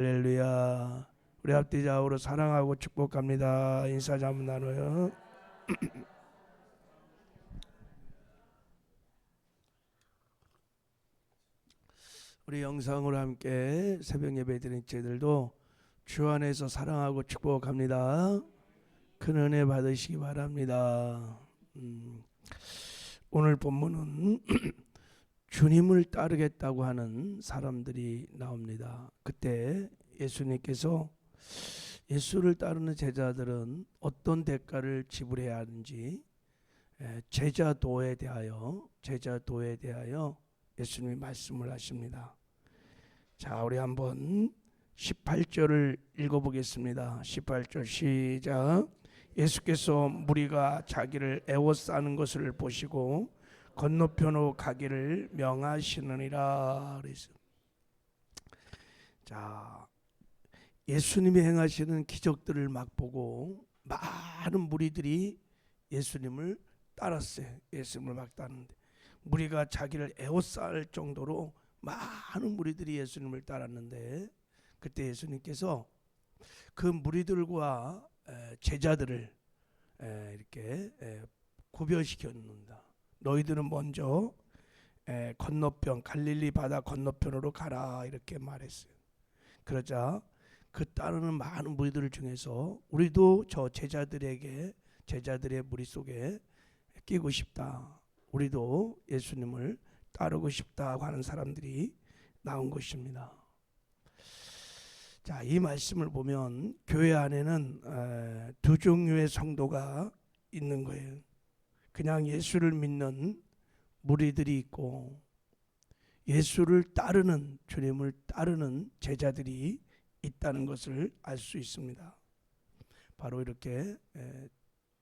할렐루야. 우리 앞뒤 좌우로 사랑하고 축복합니다. 인사 한번 나눠요. 우리 영상으로 함께 새벽 예배 드린 저희들도 주 안에서 사랑하고 축복합니다. 큰 은혜 받으시기 바랍니다. 오늘 본문은 주님을 따르겠다고 하는 사람들이 나옵니다. 그때 예수님께서 예수를 따르는 제자들은 어떤 대가를 지불해야 하는지 제자도에 대하여 예수님이 말씀을 하십니다. 자, 우리 한번 18절을 읽어보겠습니다. 18절 시작. 예수께서 무리가 자기를 애워싸는 것을 보시고 건너편으로 가기를 명하시느니라. 그래서 자, 예수님이 행하시는 기적들을 막 보고 많은 무리들이 예수님을 따랐어요. 예수님을 막 따르는데 무리가 자기를 에워쌀 정도로 많은 무리들이 예수님을 따랐는데 그때 예수님께서 그 무리들과 제자들을 이렇게 구별시켜 놓는다. 너희들은 먼저 건너편 갈릴리 바다 건너편으로 가라 이렇게 말했어요. 그러자 그 따르는 많은 무리들 중에서 우리도 저 제자들의 무리 속에 끼고 싶다. 우리도 예수님을 따르고 싶다고 하는 사람들이 나온 것입니다. 자, 이 말씀을 보면 교회 안에는 두 종류의 성도가 있는 거예요. 그냥 예수를 믿는 무리들이 있고 예수를 따르는 주님을 따르는 제자들이 있다는 것을 알 수 있습니다. 바로 이렇게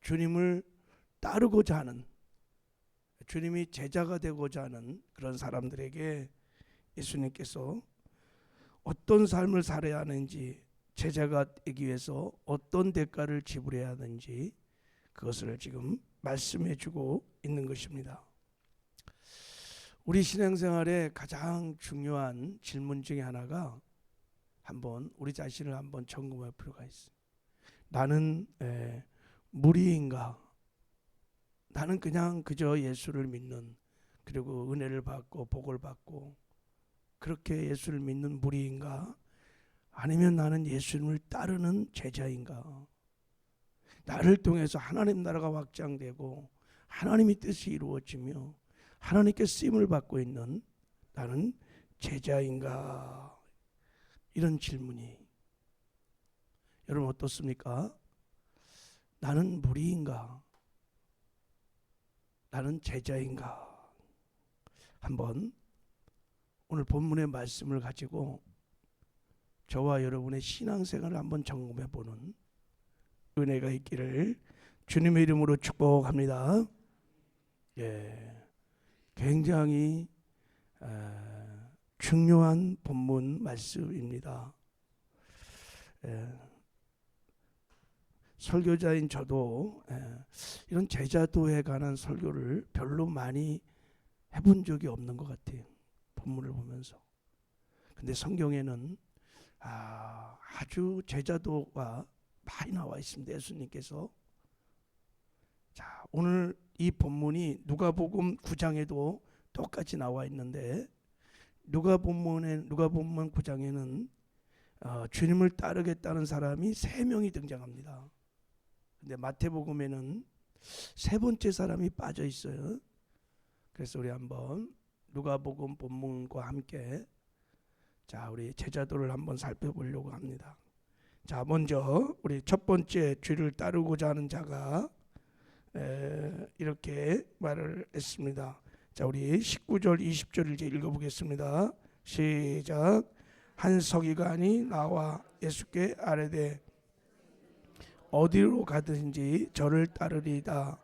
주님을 따르고자 하는 주님이 제자가 되고자 하는 그런 사람들에게 예수님께서 어떤 삶을 살아야 하는지 제자가 되기 위해서 어떤 대가를 지불해야 하는지 그것을 지금 말씀해 주고 있는 것입니다. 우리 신앙생활에 가장 중요한 질문 중에 하나가 한번 우리 자신을 한번 점검할 필요가 있어요. 나는 무리인가? 나는 그냥 그저 예수를 믿는 그리고 은혜를 받고 복을 받고 그렇게 예수를 믿는 무리인가? 아니면 나는 예수님을 따르는 제자인가? 나를 통해서 하나님 나라가 확장되고 하나님의 뜻이 이루어지며 하나님께 쓰임을 받고 있는 나는 제자인가? 이런 질문이 여러분 어떻습니까? 나는 무리인가? 나는 제자인가? 한번 오늘 본문의 말씀을 가지고 저와 여러분의 신앙생활을 한번 점검해 보는 은혜가 있기를 주님의 이름으로 축복합니다. 굉장히 중요한 본문 말씀입니다. 설교자인 저도 이런 제자도에 관한 설교를 별로 많이 해본 적이 없는 것 같아요. 본문을 보면서. 근데 성경에는 아주 제자도가 많이 나와 있습니다. 예수님께서. 자, 오늘 이 본문이 누가복음 9장에도 똑같이 나와 있는데 누가복음 9장에는 주님을 따르겠다는 사람이 3명이 등장합니다. 근데 마태복음에는 3번째 사람이 빠져 있어요. 그래서 우리 한번 누가복음 본문과 함께 자, 우리 제자도를 한번 살펴보려고 합니다. 자, 먼저 우리 첫 번째 주를 따르고자 하는 자가 이렇게 말을 했습니다. 자, 우리 19절 20절을 이제 읽어보겠습니다. 시작. 한 서기관이 나와 예수께 아뢰되 어디로 가든지 저를 따르리이다.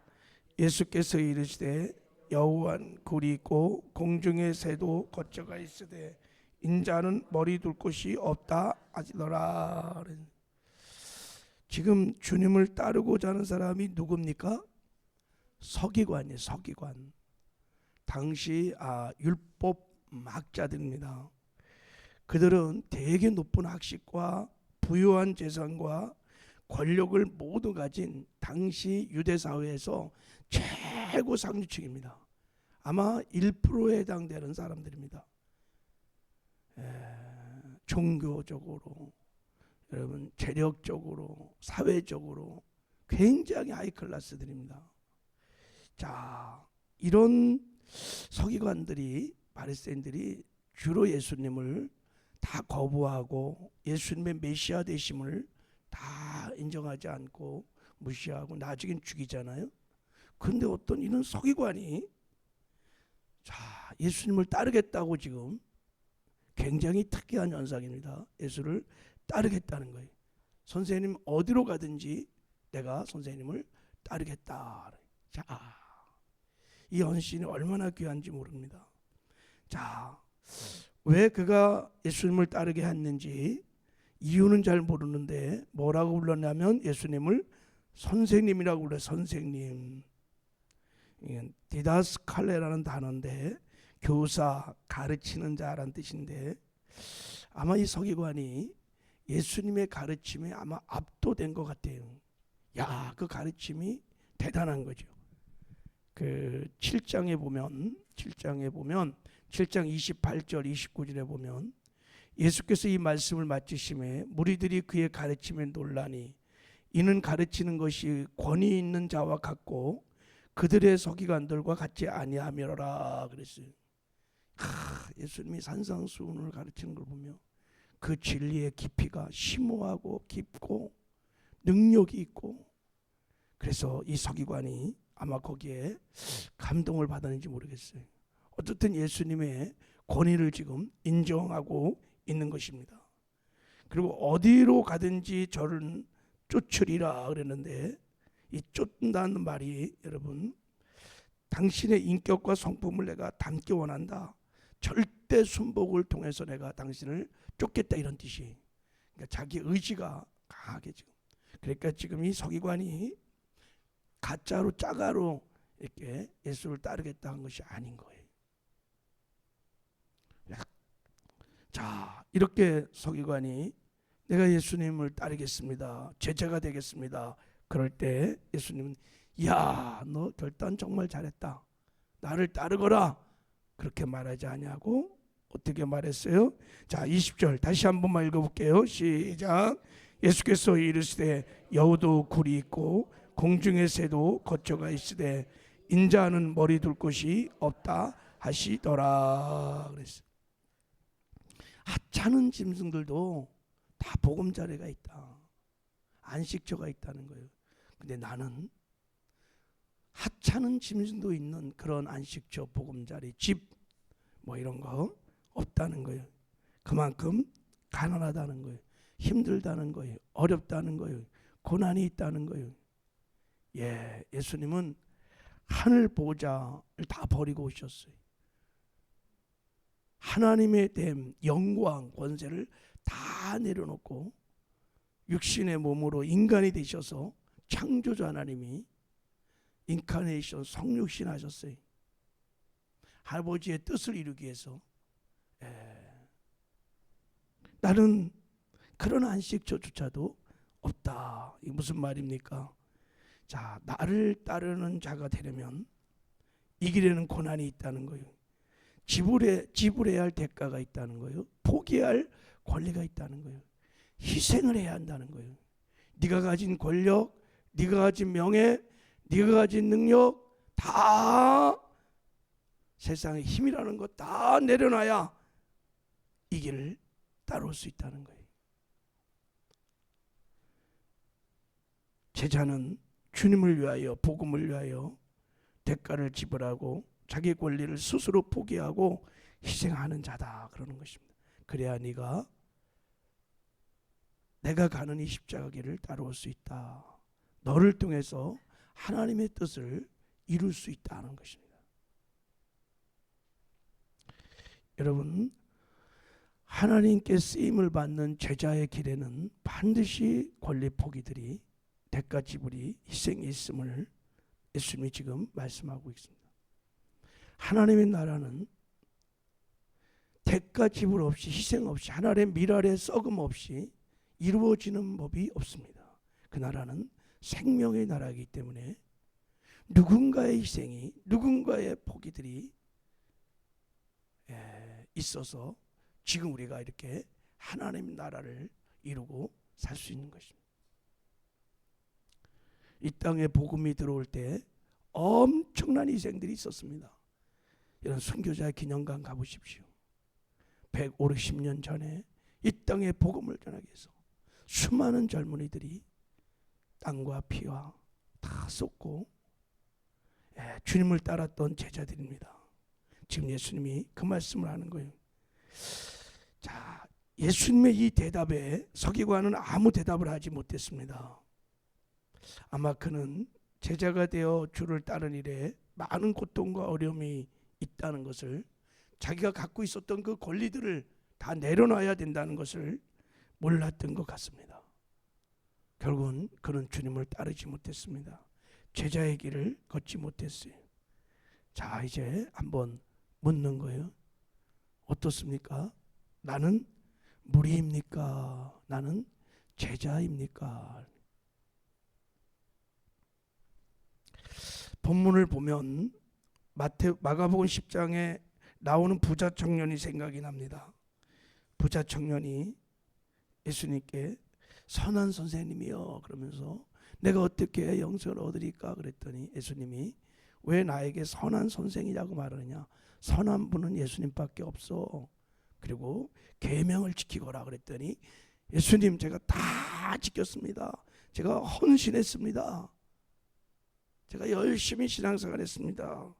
예수께서 이르시되 여호와는 굴이 있고 공중의 새도 거처가 있으되 인자는 머리 둘 곳이 없다 하시더라. 지금 주님을 따르고자 하는 사람이 누굽니까? 서기관이에요. 서기관. 당시 율법 학자들입니다. 그들은 되게 높은 학식과 부유한 재산과 권력을 모두 가진 당시 유대 사회에서 최고 상류층입니다. 아마 1%에 해당되는 사람들입니다. 종교적으로, 여러분 재력적으로, 사회적으로 굉장히 하이클래스들입니다. 자, 이런 서기관들이, 바리새인들이 주로 예수님을 다 거부하고 예수님의 메시아 되심을 다 인정하지 않고 무시하고 나중엔 죽이잖아요. 그런데 어떤 이런 서기관이 자, 예수님을 따르겠다고 지금, 굉장히 특이한 현상입니다. 예수를 따르겠다는 거예요. 선생님 어디로 가든지 내가 선생님을 따르겠다. 자, 이 헌신이 얼마나 귀한지 모릅니다. 자, 왜 그가 예수님을 따르게 했는지 이유는 잘 모르는데 뭐라고 불렀냐면 예수님을 선생님이라고 불러요. 선생님. 디다스칼레라는 단어인데 교사, 가르치는 자라는 뜻인데, 아마 이 서기관이 예수님의 가르침에 아마 압도된 것 같아요. 야, 그 가르침이 대단한 거죠. 그 7장에 보면 7장 28절 29절에 보면 예수께서 이 말씀을 마치심에 무리들이 그의 가르침에 놀라니 이는 가르치는 것이 권위 있는 자와 같고 그들의 서기관들과 같지 아니하며라 그랬어요. 예수님이 산상수훈을 가르치는 걸 보면 그 진리의 깊이가 심오하고 깊고 능력이 있고, 그래서 이 서기관이 아마 거기에 감동을 받았는지 모르겠어요. 어쨌든 예수님의 권위를 지금 인정하고 있는 것입니다. 그리고 어디로 가든지 저를 쫓으리라 그랬는데, 이 쫓는다는 말이 여러분, 당신의 인격과 성품을 내가 담기 원한다. 절대 순복을 통해서 내가 당신을 쫓겠다, 이런 뜻이. 그러니까 자기 의지가 강하게 지금. 그러니까 지금 이 서기관이 가짜로 짜가로 이렇게 예수를 따르겠다 한 것이 아닌 거예요. 자, 이렇게 서기관이 내가 예수님을 따르겠습니다, 제자가 되겠습니다, 그럴 때 예수님은 야, 너 결단 정말 잘했다, 나를 따르거라, 그렇게 말하지 아니하고 어떻게 말했어요? 자, 20절 다시 한 번만 읽어볼게요. 시작. 예수께서 이르시되 여우도 굴이 있고 공중의 새도 거처가 있으되 인자는 머리 둘 곳이 없다 하시더라 그랬어요. 하찮은 짐승들도 다 보금자리가 있다, 안식처가 있다는 거예요. 근데 나는 하찮은 짐승도 있는 그런 안식처, 보금자리, 집 뭐 이런 거 없다는 거예요. 그만큼 가난하다는 거예요. 힘들다는 거예요. 어렵다는 거예요. 고난이 있다는 거예요. 예수님은 하늘 보좌를 다 버리고 오셨어요. 하나님의 됨, 영광, 권세를 다 내려놓고 육신의 몸으로 인간이 되셔서 창조주 하나님이 인카네이션, 성육신 하셨어요. 아버지의 뜻을 이루기 위해서. 나는 그런 안식처조차도 없다. 이게 무슨 말입니까? 자, 나를 따르는 자가 되려면 이 길에는 고난이 있다는 거예요. 지불해야 할 대가가 있다는 거예요. 포기해야 할 권리가 있다는 거예요. 희생을 해야 한다는 거예요. 네가 가진 권력, 네가 가진 명예, 네가 가진 능력 다, 세상의 힘이라는 것 다 내려놔야 이 길을 따라올 수 있다는 거예요. 제자는 주님을 위하여, 복음을 위하여 대가를 지불하고 자기 권리를 스스로 포기하고 희생하는 자다, 그러는 것입니다. 그래야 네가 내가 가는 이 십자가 길을 따라올 수 있다. 너를 통해서 하나님의 뜻을 이룰 수 있다는 것입니다. 여러분, 하나님께 쓰임을 받는 제자의 길에는 반드시 권리 포기들이, 대가 지불이, 희생이 있음을 예수님이 지금 말씀하고 있습니다. 하나님의 나라는 대가 지불 없이, 희생 없이, 하나님의 밀알의 썩음 없이 이루어지는 법이 없습니다. 그 나라는 생명의 나라이기 때문에 누군가의 희생이, 누군가의 포기들이 있어서 지금 우리가 이렇게 하나님 나라를 이루고 살 수 있는 것입니다. 이 땅에 복음이 들어올 때 엄청난 희생들이 있었습니다. 이런 순교자 기념관 가보십시오. 150년 전에 이 땅에 복음을 전하기 위해서 수많은 젊은이들이 땅과 피와 다 쏟고 주님을 따랐던 제자들입니다. 지금 예수님이 그 말씀을 하는 거예요. 자, 예수님의 이 대답에 서기관은 아무 대답을 하지 못했습니다. 아마 그는 제자가 되어 주를 따르는 일에 많은 고통과 어려움이 있다는 것을, 자기가 갖고 있었던 그 권리들을 다 내려놔야 된다는 것을 몰랐던 것 같습니다. 결국은 그는 주님을 따르지 못했습니다. 제자의 길을 걷지 못했어요. 자, 이제 한번 묻는 거예요. 어떻습니까? 나는 무리입니까? 나는 제자입니까? 본문을 보면 마가복음 10장에 나오는 부자 청년이 생각이 납니다. 부자 청년이 예수님께 선한 선생님이여 그러면서 내가 어떻게 영생을 얻으리까 그랬더니 예수님이 왜 나에게 선한 선생이라고 말하느냐, 선한 분은 예수님밖에 없어. 그리고 계명을 지키거라 그랬더니 예수님, 제가 다 지켰습니다. 제가 헌신했습니다. 제가 열심히 신앙생활 했습니다.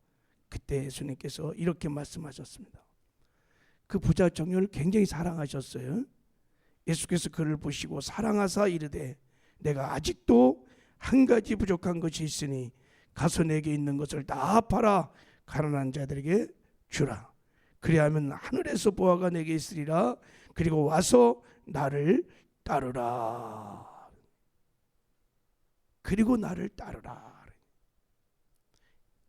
그때 예수님께서 이렇게 말씀하셨습니다. 그 부자 청년을 굉장히 사랑하셨어요. 예수께서 그를 보시고 사랑하사 이르되 내가 아직도 한 가지 부족한 것이 있으니 가서 내게 있는 것을 다 팔아 가난한 자들에게 주라. 그리하면 하늘에서 보화가 내게 있으리라. 그리고 와서 나를 따르라. 그리고 나를 따르라.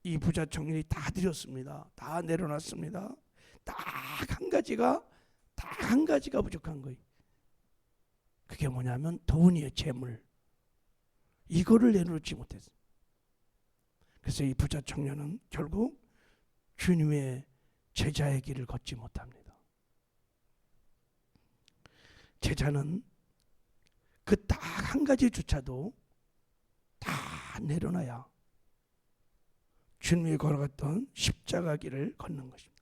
이 부자 청년이 다 드렸습니다. 다 내려놨습니다. 딱 한 가지가 부족한 거예요. 그게 뭐냐면 돈이에요. 재물. 이거를 내놓지 못했어요. 그래서 이 부자 청년은 결국 주님의 제자의 길을 걷지 못합니다. 제자는 그 딱 한 가지조차도 다 내려놔야 주님이 걸어갔던 십자가 길을 걷는 것입니다.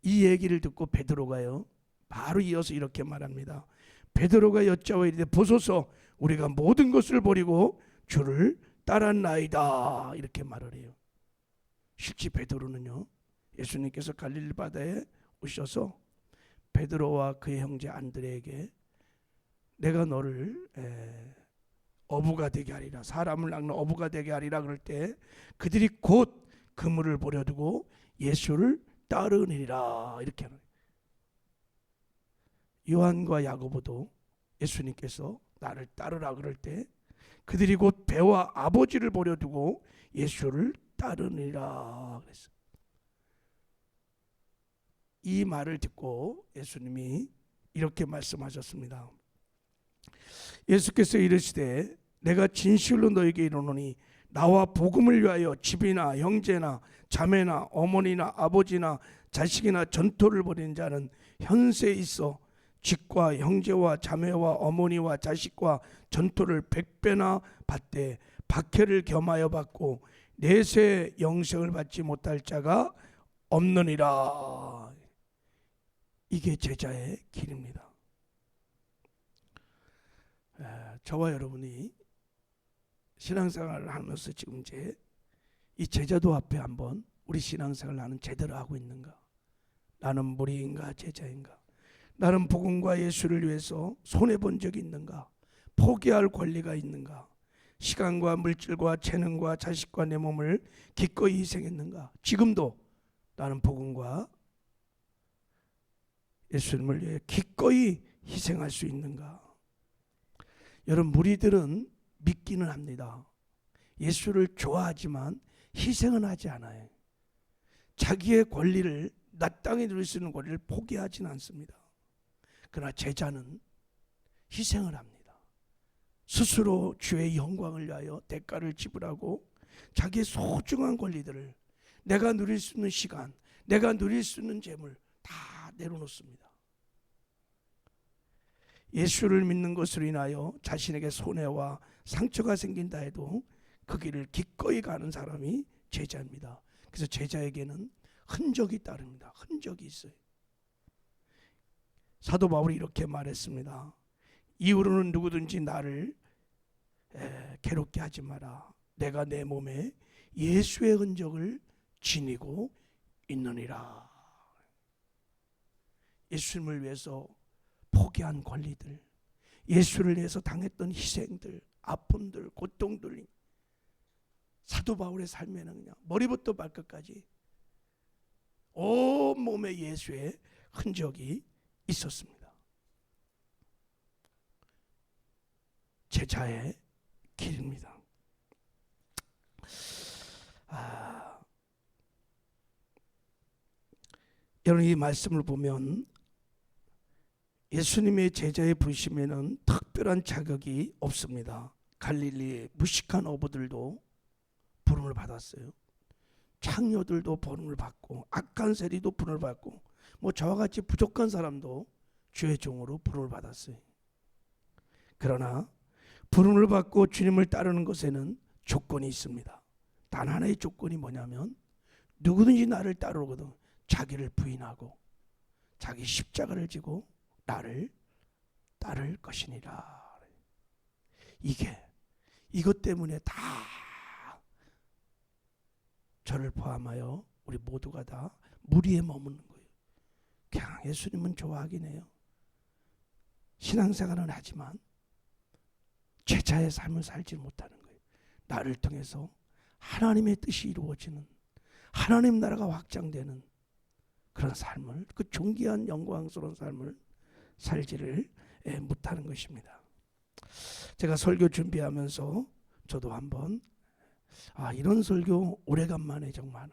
이 얘기를 듣고 베드로가요 바로 이어서 이렇게 말합니다. 베드로가 여짜와 이르되 보소서 우리가 모든 것을 버리고 주를 따랐나이다. 이렇게 말을 해요. 실제 베드로는요, 예수님께서 갈릴리 바다에 오셔서 베드로와 그의 형제 안드레에게 내가 너를 어부가 되게 하리라, 사람을 낚는 어부가 되게 하리라 그럴 때 그들이 곧 그물을 버려두고 예수를 따르니라 이렇게 하는 거예요. 요한과 야고보도 예수님께서 나를 따르라 그럴 때 그들이 곧 배와 아버지를 버려두고 예수를 따르니라 그랬어요. 이 말을 듣고 예수님이 이렇게 말씀하셨습니다. 예수께서 이르시되 내가 진실로 너에게 이르노니 나와 복음을 위하여 집이나 형제나 자매나 어머니나 아버지나 자식이나 전토를 벌이는 자는 현세에 있어 집과 형제와 자매와 어머니와 자식과 전토를 100배나 받되 박해를 겸하여 받고 내세 영생을 받지 못할 자가 없느니라. 이게 제자의 길입니다. 저와 여러분이 신앙생활을 하면서 지금 이제 이 제자도 앞에 한번 우리 신앙생활을 나는 제대로 하고 있는가? 나는 무리인가 제자인가? 나는 복음과 예수를 위해서 손해본 적이 있는가? 포기할 권리가 있는가? 시간과 물질과 재능과 자식과 내 몸을 기꺼이 희생했는가? 지금도 나는 복음과 예수님을 위해 기꺼이 희생할 수 있는가? 여러분, 무리들은 믿기는 합니다. 예수를 좋아하지만 희생은 하지 않아요. 자기의 권리를 나 땅에 누릴 수 있는 권리를 포기하지는 않습니다. 그러나 제자는 희생을 합니다. 스스로 주의 영광을 위하여 대가를 지불하고 자기의 소중한 권리들을, 내가 누릴 수 있는 시간, 내가 누릴 수 있는 재물 다 내려놓습니다. 예수를 믿는 것으로 인하여 자신에게 손해와 상처가 생긴다 해도 그 길을 기꺼이 가는 사람이 제자입니다. 그래서 제자에게는 흔적이 따릅니다. 흔적이 있어요. 사도 바울이 이렇게 말했습니다. 이후로는 누구든지 나를 괴롭게 하지 마라. 내가 내 몸에 예수의 흔적을 지니고 있느니라. 예수님을 위해서 포기한 권리들, 예수를 위해서 당했던 희생들, 아픔들, 고통들, 사도 바울의 삶에는 그냥 머리부터 발끝까지 온 몸에 예수의 흔적이 있었습니다. 제자의 길입니다. 여러분, 이 말씀을 보면 예수님의 제자의 부르심에는 특별한 자격이 없습니다. 갈릴리의 무식한 어부들도 부름을 받았어요. 창녀들도 부름을 받고, 악한 세리도 부름을 받고, 저와 같이 부족한 사람도 주의 종으로 부름을 받았어요. 그러나 부름을 받고 주님을 따르는 것에는 조건이 있습니다. 단 하나의 조건이 뭐냐면, 누구든지 나를 따르거든 자기를 부인하고 자기 십자가를 지고 나를 따를 것이니라. 이것 때문에 다 저를 포함하여 우리 모두가 다 무리에 머무는 거예요. 그냥 예수님은 좋아하긴 해요. 신앙생활은 하지만 제자의 삶을 살지 못하는 거예요. 나를 통해서 하나님의 뜻이 이루어지는, 하나님 나라가 확장되는 그런 삶을, 그 존귀한 영광스러운 삶을 살지를 못하는 것입니다. 제가 설교 준비하면서 저도 한번 이런 설교 오래간만에 정말,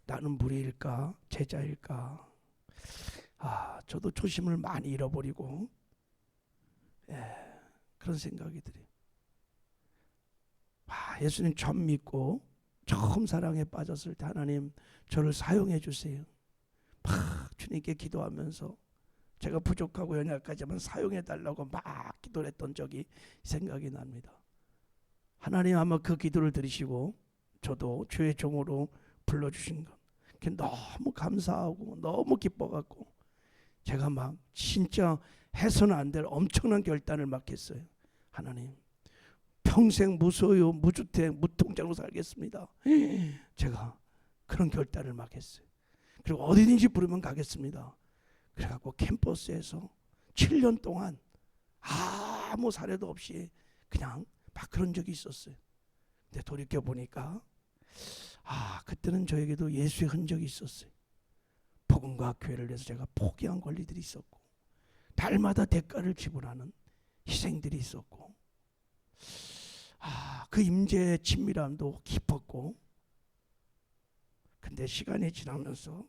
나는 무리일까 제자일까, 저도 초심을 많이 잃어버리고 그런 생각이 들어요. 예수님 처음 믿고 처음 사랑에 빠졌을 때 하나님 저를 사용해 주세요. 주님께 기도하면서 제가 부족하고 연약하지만 사용해 달라고 막 기도를 했던 적이 생각이 납니다. 하나님 아마 그 기도를 들으시고 저도 주의 종으로 불러주신 것 너무 감사하고 너무 기뻐갖고 제가 막 진짜 해서는 안 될 엄청난 결단을 막 했어요. 하나님, 평생 무소유 무주택 무통장으로 살겠습니다. 제가 그런 결단을 막 했어요. 그리고 어디든지 부르면 가겠습니다. 그래갖고 캠퍼스에서 7년 동안 아무 사례도 없이 그냥 막 그런 적이 있었어요. 근데 돌이켜 보니까 그때는 저에게도 예수의 흔적이 있었어요. 복음과 교회를 위해서 제가 포기한 권리들이 있었고, 달마다 대가를 지불하는 희생들이 있었고, 그 임재의 친밀함도 깊었고, 근데 시간이 지나면서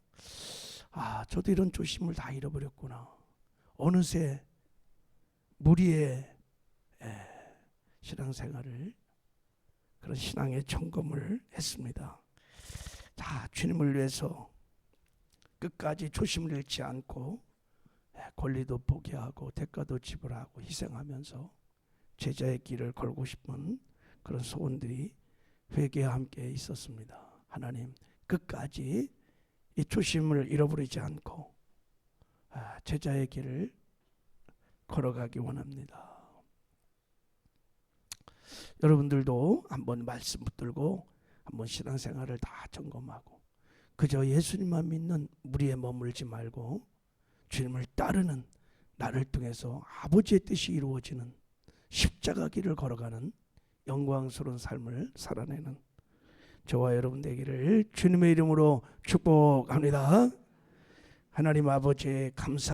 저도 이런 조심을 다 잃어버렸구나. 어느새 무리의 신앙생활을, 그런 신앙의 점검을 했습니다. 주님을 위해서 끝까지 초심을 잃지 않고 권리도 포기하고 대가도 지불하고 희생하면서 제자의 길을 걸고 싶은 그런 소원들이 회개와 함께 있었습니다. 하나님, 끝까지 이 초심을 잃어버리지 않고 제자의 길을 걸어가기 원합니다. 여러분들도 한번 말씀 붙들고 한번 신앙생활을 다 점검하고, 그저 예수님만 믿는 무리에 머물지 말고 주님을 따르는, 나를 통해서 아버지의 뜻이 이루어지는 십자가 길을 걸어가는 영광스러운 삶을 살아내는 저와 여러분 되기를 주님의 이름으로 축복합니다. 하나님 아버지 감사